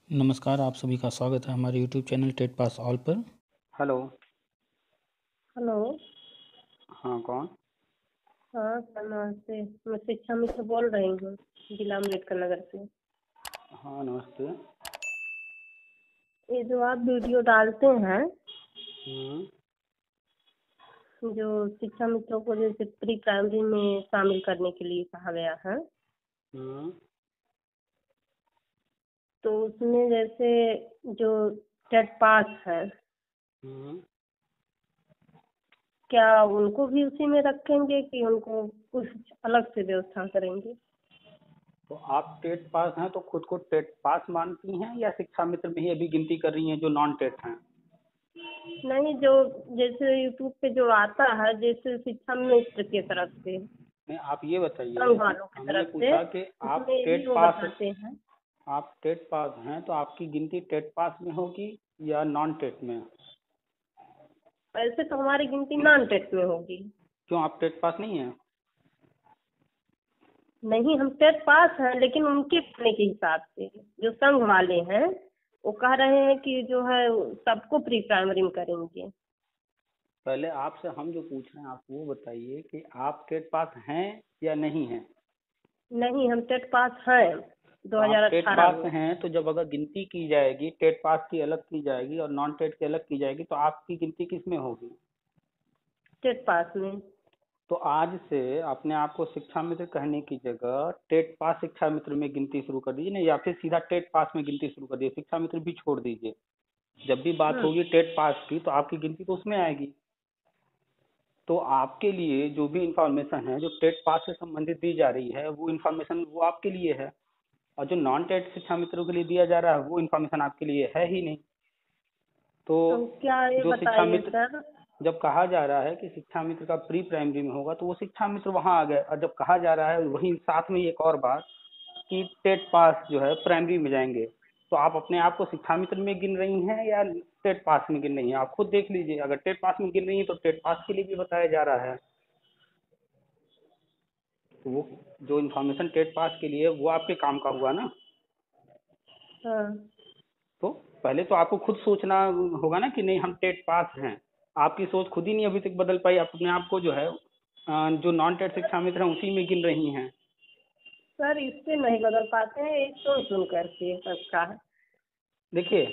नमस्कार, आप सभी का स्वागत है हमारे YouTube channel TET pass all पर। हेलो। हेलो। हाँ, कौन? हाँ सर, नमस्ते। मैं शिक्षा मित्र बोल रही हूँ, जिला अम्बेडकर नगर से। हाँ, नमस्ते। ये जो आप वीडियो डालते हैं, हम्म। जो शिक्षा मित्रों को जैसे प्री प्राइमरी में शामिल करने के लिए कहा गया है, हम्म। तो उसमें जैसे जो टेट पास है, हम्म। क्या उनको भी उसी में रखेंगे कि उनको कुछ अलग से व्यवस्था करेंगे? तो आप टेट पास हैं तो खुद को टेट पास मानती हैं या शिक्षा मित्र में ही अभी गिनती कर रही हैं जो नॉन टेट हैं? नहीं, जो जैसे यूट्यूब पे जो आता है, जैसे शिक्षा मित्र की तरफ से, नहीं, आप ये बताइए संघ कि वालों की हमने तरफ से, पूछा कि उसमें आप भी टेट वो पास बताते हैं। आप टेट पास हैं तो आपकी गिनती टेट पास में होगी या नॉन टेट में? वैसे तो हमारी गिनती नॉन टेट में होगी। क्यों, आप टेट पास नहीं हैं? नहीं, हम टेट पास हैं, लेकिन उनके कहने के हिसाब से जो संघ वाले हैं वो कह रहे हैं कि जो है सबको प्री प्राइमरी में करेंगे। पहले आपसे हम जो पूछ रहे हैं आप वो बताइए कि आप टेट पास हैं या नहीं हैं। नहीं, हम टेट पास हैं तो आप टेट 2018 पास में। हैं तो जब अगर गिनती की जाएगी टेट पास की अलग की जाएगी और नॉन टेट की अलग की जाएगी तो आपकी गिनती किस में होगी? टेट पास में। तो आज से अपने आप को शिक्षा मित्र कहने की जगह टेट पास शिक्षा मित्र में गिनती शुरू कर दीजिए ना, या फिर सीधा टेट पास में गिनती शुरू कर दीजिए, शिक्षा मित्र भी छोड़ दीजिए। जब भी बात हम्म। होगी टेट पास की तो आपकी गिनती तो उसमें आएगी। तो आपके लिए जो भी इंफॉर्मेशन है जो टेट पास से संबंधित दी जा रही है वो इंफॉर्मेशन वो आपके लिए है, और जो नॉन टेट शिक्षा मित्रों के लिए दिया जा रहा है वो इन्फॉर्मेशन आपके लिए है ही नहीं। तो तो क्या ये जो शिक्षा बताइए मित्र, सर। जब कहा जा रहा है कि शिक्षा मित्र का प्री प्राइमरी में होगा तो वो शिक्षा मित्र वहां आ गए, और जब कहा जा रहा है वहीं साथ में एक और बात कि टेट पास जो है प्राइमरी में जाएंगे, तो आप अपने आप को शिक्षा मित्र में गिन रही हैं या टेट पास में गिन रही हैं? आप खुद देख लीजिए, अगर टेट पास में गिन रही हैं तो टेट पास के लिए भी बताया जा रहा है। तो वो जो इन्फॉर्मेशन टेट पास के लिए है, वो आपके काम का हुआ ना। हाँ। तो पहले तो आपको खुद सोचना होगा ना कि नहीं हम टेट पास हैं। आपकी सोच खुद ही नहीं अभी तक बदल पाई, आप अपने आप को जो है जो नॉन टेट शिक्षा मित्र हैं उसी में गिन रही हैं। सर, इससे नहीं बदल पाते हैं, एक सुन करके सबका है। देखिए,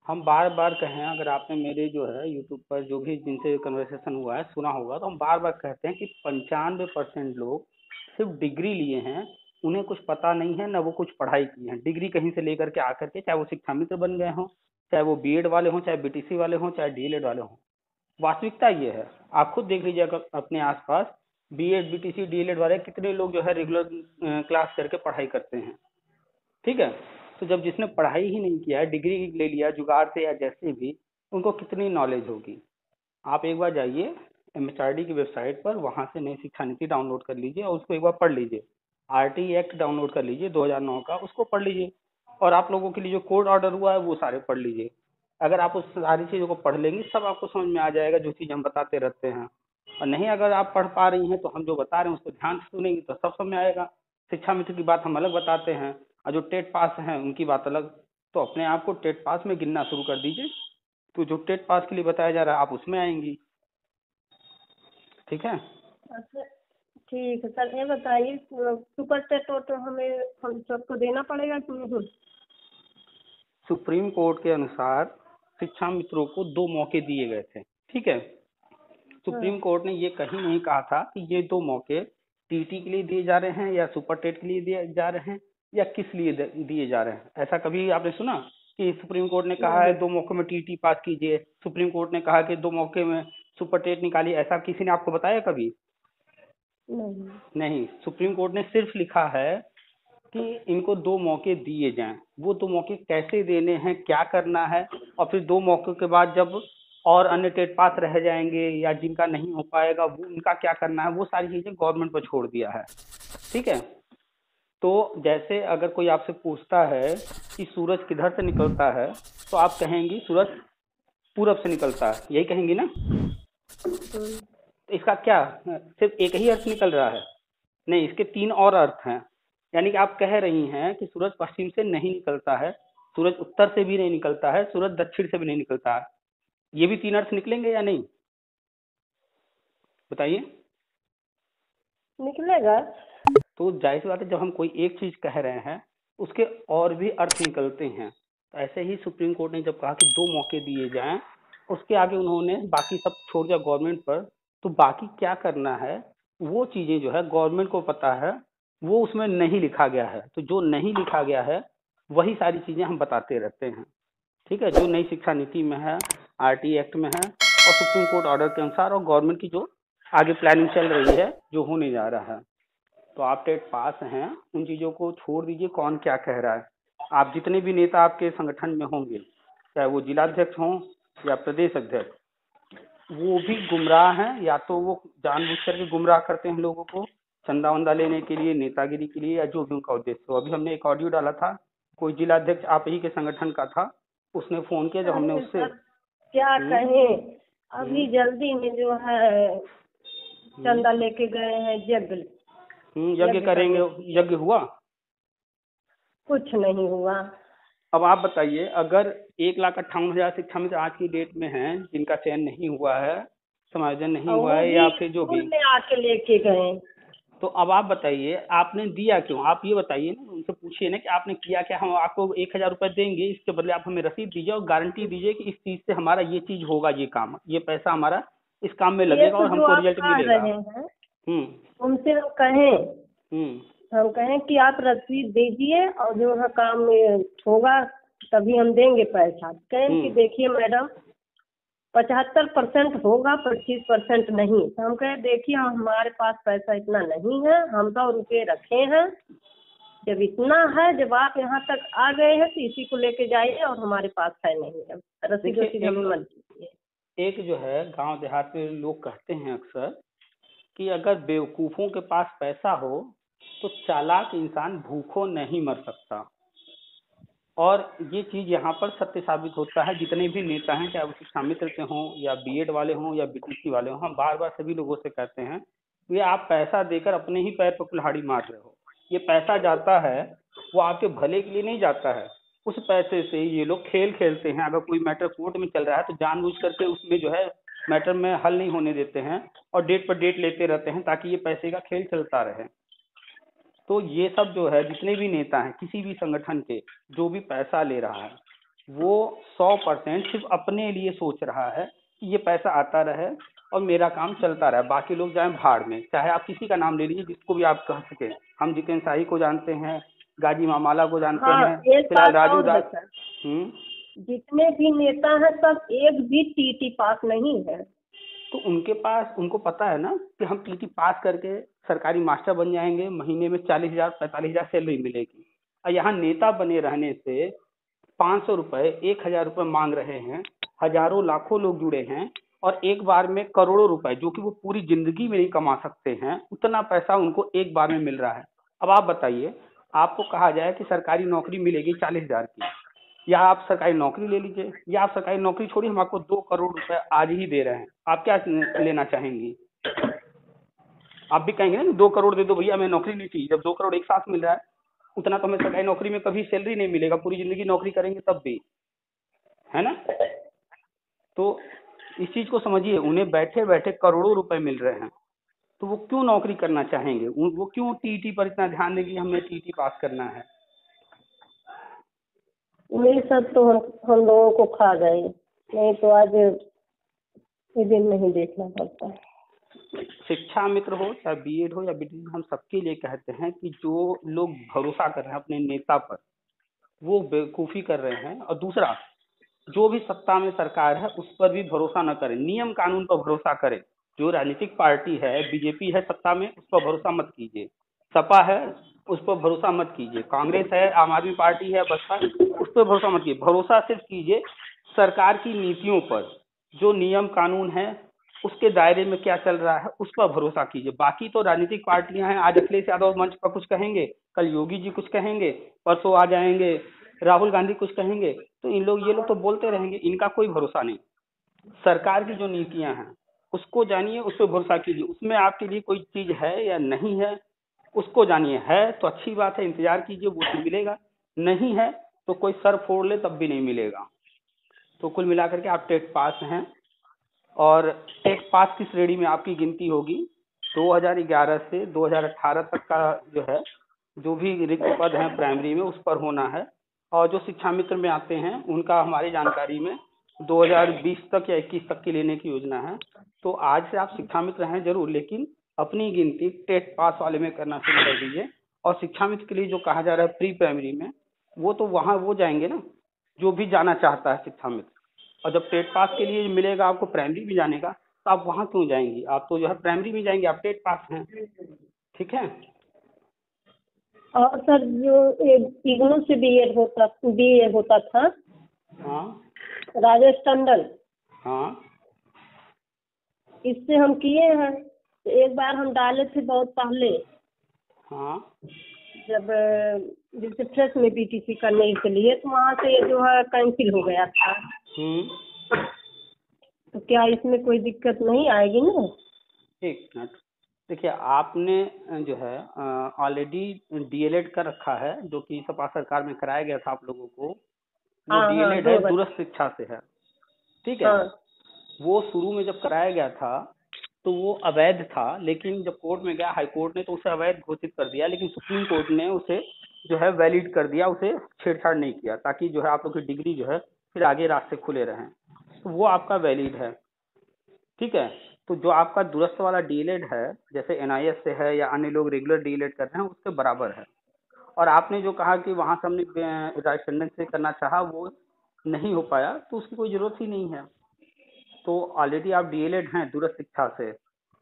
हम बार बार कहें, अगर आपने मेरे जो है यूट्यूब पर जो भी जिनसे कन्वर्सेशन हुआ है सुना होगा, तो हम बार बार कहते हैं कि 95% लोग सिर्फ डिग्री लिए हैं, उन्हें कुछ पता नहीं है, ना वो कुछ पढ़ाई की है। डिग्री कहीं से लेकर के आकर के चाहे वो शिक्षा मित्र बन गए हों, चाहे वो बीएड वाले हों, चाहे बीटीसी वाले हों, चाहे डीएलएड वाले हों। वास्तविकता ये है, आप खुद देख लीजिए अगर अपने आसपास बीएड बीटीसी डीएलएड वाले कितने लोग जो है रेगुलर क्लास करके पढ़ाई करते हैं। ठीक है। तो जब जिसने पढ़ाई ही नहीं किया है, डिग्री ले लिया जुगाड़ से या जैसे भी, उनको कितनी नॉलेज होगी? आप एक बार जाइए एमएचआरडी की वेबसाइट पर, वहां से नई शिक्षा नीति डाउनलोड कर लीजिए और उसको एक बार पढ़ लीजिए। आरटी एक्ट डाउनलोड कर लीजिए 2009 का, उसको पढ़ लीजिए। और आप लोगों के लिए जो कोर्ट ऑर्डर हुआ है वो सारे पढ़ लीजिए। अगर आप उस सारी चीज़ों को पढ़ लेंगी सब आपको समझ में आ जाएगा, जो चीज़ हम बताते रहते हैं। और नहीं, अगर आप पढ़ पा रही हैं तो हम जो बता रहे हैं उसको ध्यान से सुनेंगी तो सब समझ में आएगा। शिक्षा मित्र की बात हम अलग बताते हैं और जो टेट पास हैं उनकी बात अलग। तो अपने आप को टेट पास में गिनना शुरू कर दीजिए, तो जो टेट पास के लिए बताया जा रहा है आप उसमें आएंगी। ठीक है। अच्छा, ठीक है सर। ये बताइए, सुपर टेट तो हमें हम सबको देना पड़ेगा कि नहीं? सुप्रीम कोर्ट के अनुसार शिक्षा मित्रों को 2 मौके दिए गए थे। ठीक है। हाँ। सुप्रीम कोर्ट ने ये कहीं नहीं कहा था कि ये 2 मौके टीटी के लिए दिए जा रहे हैं या सुपर टेट के लिए दिए जा रहे हैं या किस लिए दिए जा रहे हैं। ऐसा कभी आपने सुना कि सुप्रीम कोर्ट ने कहा है नहीं। 2 मौके में टीटी पास कीजिए, सुप्रीम कोर्ट ने कहा कि 2 मौके में सुपर टेट निकालिए? ऐसा किसी ने आपको बताया कभी? नहीं। नहीं, सुप्रीम कोर्ट ने सिर्फ लिखा है कि इनको 2 मौके दिए जाएं। वो 2 मौके कैसे देने हैं, क्या करना है, और फिर 2 मौकों के बाद जब और अन्य टेट पास रह जाएंगे या जिनका नहीं हो पाएगा वो उनका क्या करना है, वो सारी चीजें गवर्नमेंट पर छोड़ दिया है। ठीक है। तो जैसे अगर कोई आपसे पूछता है कि सूरज किधर से निकलता है, तो आप कहेंगी सूरज पूरब से निकलता है, यही कहेंगी ना? हम्म। तो इसका क्या सिर्फ एक ही अर्थ निकल रहा है? नहीं, इसके 3 और अर्थ हैं। यानी कि आप कह रही हैं कि सूरज पश्चिम से नहीं निकलता है, सूरज उत्तर से भी नहीं निकलता है, सूरज दक्षिण से भी नहीं निकलता है। ये भी तीन अर्थ निकलेंगे या नहीं, बताइए। निकलेगा। तो जाहिर सी बात है, जब हम कोई एक चीज कह रहे हैं उसके और भी अर्थ निकलते हैं। तो ऐसे ही सुप्रीम कोर्ट ने जब कहा कि 2 मौके दिए जाएं, उसके आगे उन्होंने बाकी सब छोड़ दिया गवर्नमेंट पर। तो बाकी क्या करना है वो चीजें जो है गवर्नमेंट को पता है, वो उसमें नहीं लिखा गया है। तो जो नहीं लिखा गया है वही सारी चीजें हम बताते रहते हैं, ठीक है। जो नई शिक्षा नीति में है, आरटी एक्ट में है, और सुप्रीम कोर्ट ऑर्डर के अनुसार, और गवर्नमेंट की जो आगे प्लानिंग चल रही है, जो होने जा रहा है। तो आप टेट पास हैं, उन चीजों को छोड़ दीजिए कौन क्या कह रहा है। आप जितने भी नेता आपके संगठन में होंगे, चाहे वो जिलाध्यक्ष हों या प्रदेश अध्यक्ष, वो भी गुमराह हैं। या तो वो जानबूझ करके गुमराह करते हैं लोगों को चंदा वंदा लेने के लिए, नेतागिरी के लिए, या जो भी उनका उद्देश्य हो। अभी हमने एक ऑडियो डाला था, कोई जिलाध्यक्ष आप ही के संगठन का था, उसने फोन किया, जब हमने अरे उससे सर, क्या कहें, अभी जल्दी में जो है चंदा लेके गए हैं यज्ञ। यज्ञ करेंगे, यज्ञ हुआ? कुछ नहीं हुआ। अब आप बताइए, अगर 1,58,000 शिक्षा मित्र आज की डेट में हैं जिनका चयन नहीं हुआ है, समायोजन नहीं हुआ है, या फिर जो भी, में आके लेके गए, तो अब आप बताइए आपने दिया क्यों? आप ये बताइए ना, उनसे पूछिए ना कि आपने किया क्या। हम आपको 1,000 रुपये देंगे, इसके बदले आप हमें रसीद दीजिए और गारंटी दीजिए कि इस चीज से हमारा ये चीज होगा, ये काम, ये पैसा हमारा इस काम में लगेगा और हमको रिजल्ट मिलेगा। उनसे हम कहें कि आप रसीद दीजिए और जो है काम होगा तभी हम देंगे पैसा। कहें कि देखिए मैडम 75% होगा, 25% नहीं। तो हम कहें देखिए हमारे पास पैसा इतना नहीं है, हम 100 रुपये रखे हैं, जब इतना है, जब आप यहाँ तक आ गए हैं तो इसी को लेके जाइए, और हमारे पास है नहीं, अब रसीद हमें मत दीजिए। एक जो है गांव देहात में लोग कहते हैं अक्सर कि अगर बेवकूफों के पास पैसा हो तो चालाक इंसान भूखों नहीं मर सकता। और ये चीज यहाँ पर सत्य साबित होता है। जितने भी नेता हैं, चाहे वो शिक्षा मित्र के हों या बीएड वाले हों या बीटीसी वाले हों, हम बार बार सभी लोगों से कहते हैं ये आप पैसा देकर अपने ही पैर पर कुल्हाड़ी मार रहे हो। ये पैसा जाता है वो आपके भले के लिए नहीं जाता है। उस पैसे से ये लोग खेल खेलते हैं। अगर कोई मैटर कोर्ट में चल रहा है तो जानबूझ करके उसमें जो है मैटर में हल नहीं होने देते हैं और डेट पर डेट लेते रहते हैं ताकि ये पैसे का खेल चलता रहे। तो ये सब जो है, जितने भी नेता हैं किसी भी संगठन के, जो भी पैसा ले रहा है वो 100% सिर्फ अपने लिए सोच रहा है कि ये पैसा आता रहे और मेरा काम चलता रहे, बाकी लोग जाएं भाड़ में। चाहे आप किसी का नाम ले लीजिए, जिसको भी आप कह सके। हम जितेंद्र शाही को जानते हैं, गाजी मामाला को जानते हैं, फिलहाल राजू दास। जितने भी नेता हैं सब एक भी टीटी पास नहीं है। तो उनके पास, उनको पता है ना कि हम टीटी पास करके सरकारी मास्टर बन जाएंगे, महीने में 40,000 45,000 सैलरी मिलेगी। और यहाँ नेता बने रहने से 500 रुपए 1,000 रुपए मांग रहे हैं, हजारों लाखों लोग जुड़े हैं, और एक बार में करोड़ों रुपए, जो कि वो पूरी जिंदगी में नहीं कमा सकते हैं, उतना पैसा उनको एक बार में मिल रहा है। अब आप बताइए, आपको कहा जाए कि सरकारी नौकरी मिलेगी 40,000 की, या आप सरकारी नौकरी ले लीजिए, या आप सरकारी नौकरी छोड़िए, हम आपको 2 करोड़ रुपए आज ही दे रहे हैं, आप क्या लेना चाहेंगी? आप भी कहेंगे ना 2 करोड़ दे दो भैया, हमें नौकरी नहीं चाहिए। जब 2 करोड़ एक साथ मिल रहा है, उतना तो हमें सरकारी नौकरी में कभी सैलरी नहीं मिलेगा, पूरी जिंदगी नौकरी करेंगे तब भी, है ना। तो इस चीज को समझिए, उन्हें बैठे बैठे करोड़ों रुपए मिल रहे हैं, तो वो क्यों नौकरी करना चाहेंगे? वो क्यों टीटी पर इतना ध्यान देंगे, हमें टीटी पास करना है? ये सब तो हम लोगों को खा गए, नहीं तो आज ये दिन नहीं देखना पड़ता। शिक्षा मित्र हो चाहे बीएड हो या बीटी, हम सबके लिए कहते हैं कि जो लोग भरोसा कर रहे हैं अपने नेता पर, वो बेवकूफी कर रहे हैं। और दूसरा, जो भी सत्ता में सरकार है उस पर भी भरोसा न करें, नियम कानून पर भरोसा करें। जो राजनीतिक पार्टी है, बीजेपी है सत्ता में, उस पर भरोसा मत कीजिए। सपा है, उस पर भरोसा मत कीजिए। कांग्रेस है, आम आदमी पार्टी है, बसपा, उस पर भरोसा मत कीजिए। भरोसा सिर्फ कीजिए सरकार की नीतियों पर, जो नियम कानून है उसके दायरे में क्या चल रहा है उस पर भरोसा कीजिए। बाकी तो राजनीतिक पार्टियां हैं, आज अखिलेश यादव मंच पर कुछ कहेंगे, कल योगी जी कुछ कहेंगे, परसों आ जाएंगे राहुल गांधी कुछ कहेंगे, तो ये लोग तो बोलते रहेंगे, इनका कोई भरोसा नहीं। सरकार की जो नीतियां हैं उसको जानिए, उस पर भरोसा कीजिए, उसमें आपके लिए कोई चीज है या नहीं है उसको जानिए। है तो अच्छी बात है, इंतजार कीजिए, वो चीज मिलेगा। नहीं है तो कोई सर फोड़ ले तब भी नहीं मिलेगा। तो कुल मिलाकर के आप टेट पास हैं। और टेट पास की श्रेणी में आपकी गिनती होगी 2011 से 2018 तक का जो है, जो भी रिक्त पद हैं प्राइमरी में उस पर होना है। और जो शिक्षा मित्र में आते हैं उनका हमारी जानकारी में 2020 तक या 21 तक की लेने की योजना है। तो आज से आप शिक्षा मित्र हैं जरूर, लेकिन अपनी गिनती टेट पास वाले में करना शुरू कर दीजिए। और शिक्षा मित्र के लिए जो कहा जा रहा है प्री प्राइमरी में, वो तो वहाँ वो जाएंगे ना जो भी जाना चाहता है शिक्षा मित्र। और जब टेट पास के लिए मिलेगा आपको प्राइमरी भी जाने का, तो आप वहाँ क्यों जाएंगी? आप तो जो है प्राइमरी में जाएंगे, आप टेट पास हैं। ठीक है। और सर जो इग्नू से बीए होता था, हाँ राजेश टंडन, हाँ इससे हम किए हैं। तो एक बार हम डाले थे बहुत पहले, हाँ जब जैसे फ्रेश में बीटीसी करने के लिए, तो वहाँ से ये जो है कैंसिल हो गया था। तो क्या इसमें कोई दिक्कत नहीं आएगी ना? एक मिनट, देखिए आपने जो है ऑलरेडी डीएलएड कर रखा है, जो कि सपा सरकार में कराया गया था आप लोगों को। वो हाँ हाँ, डीएलएड है दूरस्थ शिक्षा से है। ठीक है। हाँ वो शुरू में जब कराया गया था तो वो अवैध था, लेकिन जब कोर्ट में गया हाई कोर्ट ने तो उसे अवैध घोषित कर दिया, लेकिन सुप्रीम कोर्ट ने उसे जो है वैलिड कर दिया, उसे छेड़छाड़ नहीं किया, ताकि जो है आप लोग की डिग्री जो है फिर आगे रास्ते खुले रहें। तो वो आपका वैलिड है। ठीक है। तो जो आपका दूरस्थ वाला डीएलएड है, जैसे एनआईएस से है या अन्य लोग रेगुलर डीएलएड कर रहे हैं, उसके बराबर है। और आपने जो कहा कि वहां से हमने राजस्टैंडर्ड से करना चाहा, वो नहीं हो पाया, तो उसकी कोई जरूरत ही नहीं है। तो ऑलरेडी आप डीएलएड हैं दूरस्थ शिक्षा से।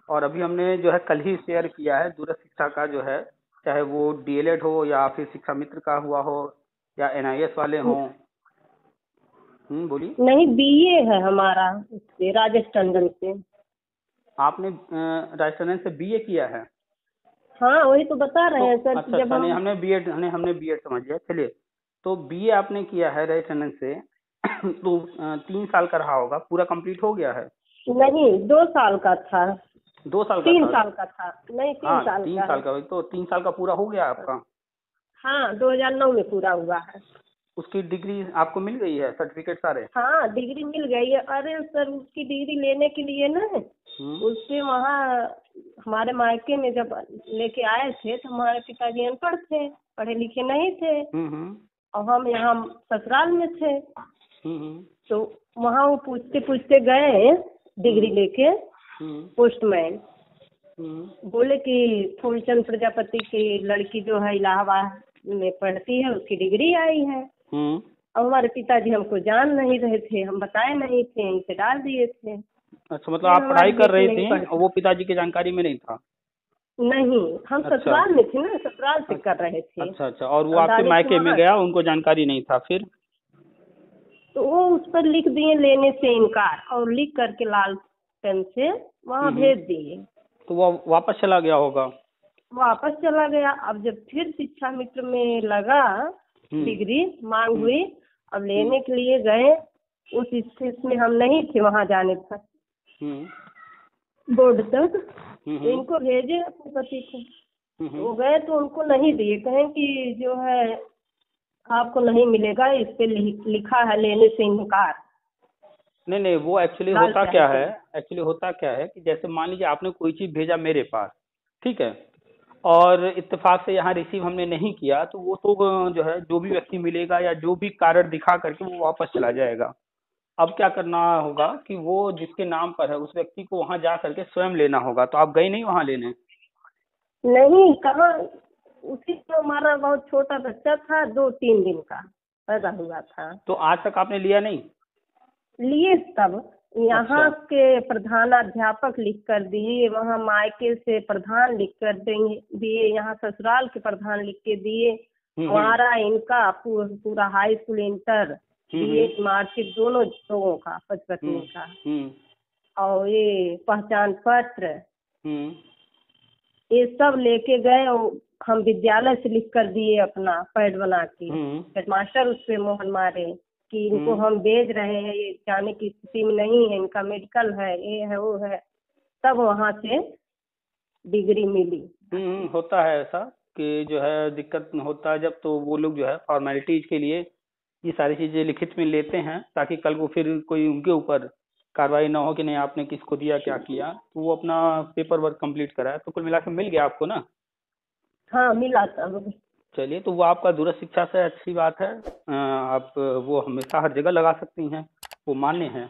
और अभी हमने जो है कल ही शेयर किया है दूरस्थ शिक्षा का जो है, चाहे वो डीएलएड हो या फिर शिक्षा मित्र का हुआ हो या एनआईएस वाले हों। बोलिए। नहीं, बीए है हमारा उससे, राजेश टंडन से। आपने राजस्टैंडर्ड से बीए किया है? हाँ वही तो बता रहे हैं सर। अच्छा जब अच्छा, नहीं हमने बीएड हमने बीएड समझ लिया। चलिए, तो बीए आपने किया है राजस्टैंडर्ड से तो 3 साल का रहा होगा, पूरा कंप्लीट हो गया है? नहीं, 2 साल का था। 2 साल का 3 साल का था, नहीं 3 हाँ साल 3 साल का, तो 3 साल का पूरा हो गया आपका? हाँ 2009 में पूरा हुआ है। उसकी डिग्री आपको मिल गई है, सर्टिफिकेट सारे? हाँ डिग्री मिल गई है। अरे सर उसकी डिग्री लेने के लिए ना, उससे वहाँ हमारे मायके में जब लेके आए थे तो हमारे पिताजी अनपढ़ थे, पढ़े लिखे नहीं थे। और हम यहाँ ससुराल में थे। तो वहाँ वो पूछते पूछते गए डिग्री लेके, पोस्टमैन बोले कि फूलचंद प्रजापति की लड़की जो है इलाहाबाद में पढ़ती है, उसकी डिग्री आई है। और हमारे पिताजी हमको जान नहीं रहे थे, हम बताए नहीं थे, इनसे डाल दिए थे। अच्छा, मतलब आप पढ़ाई कर रहे थे और वो पिताजी की जानकारी में नहीं था? नहीं, हम ससुराल में थे ना, ससुराल से कर रहे थे। अच्छा अच्छा, और वो आपके मायके में गया, उनको जानकारी नहीं था, फिर? तो वो उस पर लिख दिए लेने से इनकार, और लिख करके लाल पेन से वहाँ भेज दिए। तो वो वापस चला गया होगा? वापस चला गया। अब जब फिर शिक्षा मित्र में लगा, डिग्री मांग हुई, अब लेने के लिए गए, उस स्थिति में हम नहीं थे वहाँ जाने तक, बोर्ड तक। इनको भेजे अपने पति को, वो गए तो उनको नहीं दिए, कहें कि जो है आपको नहीं मिलेगा, इस पे लिखा है लेने से इनकार। नहीं नहीं, वो एक्चुअली होता क्या है कि जैसे मान लीजिए आपने कोई चीज भेजा मेरे पास, ठीक है, और इत्तेफाक से यहाँ रिसीव हमने नहीं किया, तो वो तो जो है जो भी व्यक्ति मिलेगा या जो भी कारण दिखा करके वो वापस चला जाएगा। अब क्या करना होगा कि वो जिसके नाम पर है उस व्यक्ति को वहां जा करके स्वयं लेना होगा। तो आप गए नहीं वहां लेने? नहीं, कहाँ, उसी में हमारा बहुत छोटा बच्चा था, 2-3 दिन का पैदा हुआ था। तो आज तक आपने लिया नहीं? लिए तब यहाँ के प्रधानाध्यापक लिख कर दिए, वहाँ मायके से प्रधान लिख कर दिए, यहाँ ससुराल के प्रधान लिख के दिए। हमारा इनका पूरा high school, inter, BA, marksheet दोनों लोगों का, पचपत्नी का, और ये पहचान पत्र, ये सब लेके गए। और हम विद्यालय से लिख कर दिए अपना पैड बना के। हेडमास्टर उस पे मोहर मारे कि इनको हम भेज रहे हैं, ये जाने की स्थिति में नहीं है, इनका मेडिकल है, ये है वो है। तब वहाँ से डिग्री मिली। होता है ऐसा कि जो है दिक्कत होता है जब, तो वो लोग जो है फॉर्मेलिटीज के लिए ये सारी चीजें लिखित में लेते हैं ताकि कल को फिर कोई उनके ऊपर कार्रवाई ना हो कि नहीं आपने किसको दिया क्या किया, तो वो अपना पेपर वर्क कंप्लीट कराए। तो कुल मिला के मिल गया आपको ना? हाँ मिला था। चलिए, तो वो आपका दूरस्थ शिक्षा से अच्छी बात है। आप वो हमेशा हर जगह लगा सकती हैं, वो मान्य है।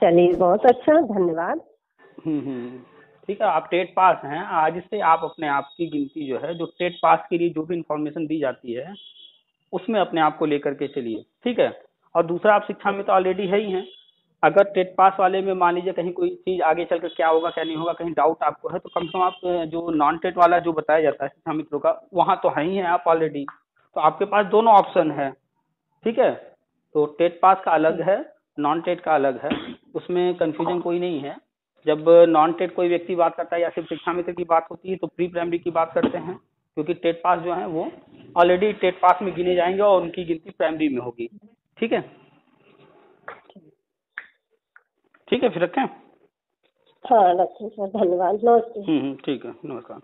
चलिए बहुत अच्छा, धन्यवाद। हम्म। ठीक है, आप टेट पास हैं। आज से आप अपने आप की गिनती जो है, जो टेट पास के लिए जो भी इंफॉर्मेशन दी जाती है उसमें अपने आप को लेकर के चलिए, ठीक है। और दूसरा, आप शिक्षा में तो ऑलरेडी है ही हैं। अगर टेट पास वाले में मान लीजिए कहीं कोई चीज आगे चल कर क्या होगा क्या नहीं होगा, कहीं डाउट आपको है, तो कम से कम आप जो नॉन टेट वाला जो बताया जाता है शिक्षा मित्रों का, वहाँ तो है ही है आप ऑलरेडी। तो आपके पास दोनों ऑप्शन है, ठीक है। तो टेट पास का अलग है, नॉन टेट का अलग है, उसमें कंफ्यूजन कोई नहीं है। जब नॉन टेट कोई व्यक्ति बात करता है या सिर्फ शिक्षा मित्र की बात होती है तो प्री प्राइमरी की बात करते हैं, क्योंकि टेट पास जो है वो ऑलरेडी टेट पास में गिने जाएंगे और उनकी गिनती प्राइमरी में होगी, ठीक है। ठीक है, फिर रखें। हाँ रखें सर, धन्यवाद, नमस्ते। ठीक है, नमस्कार।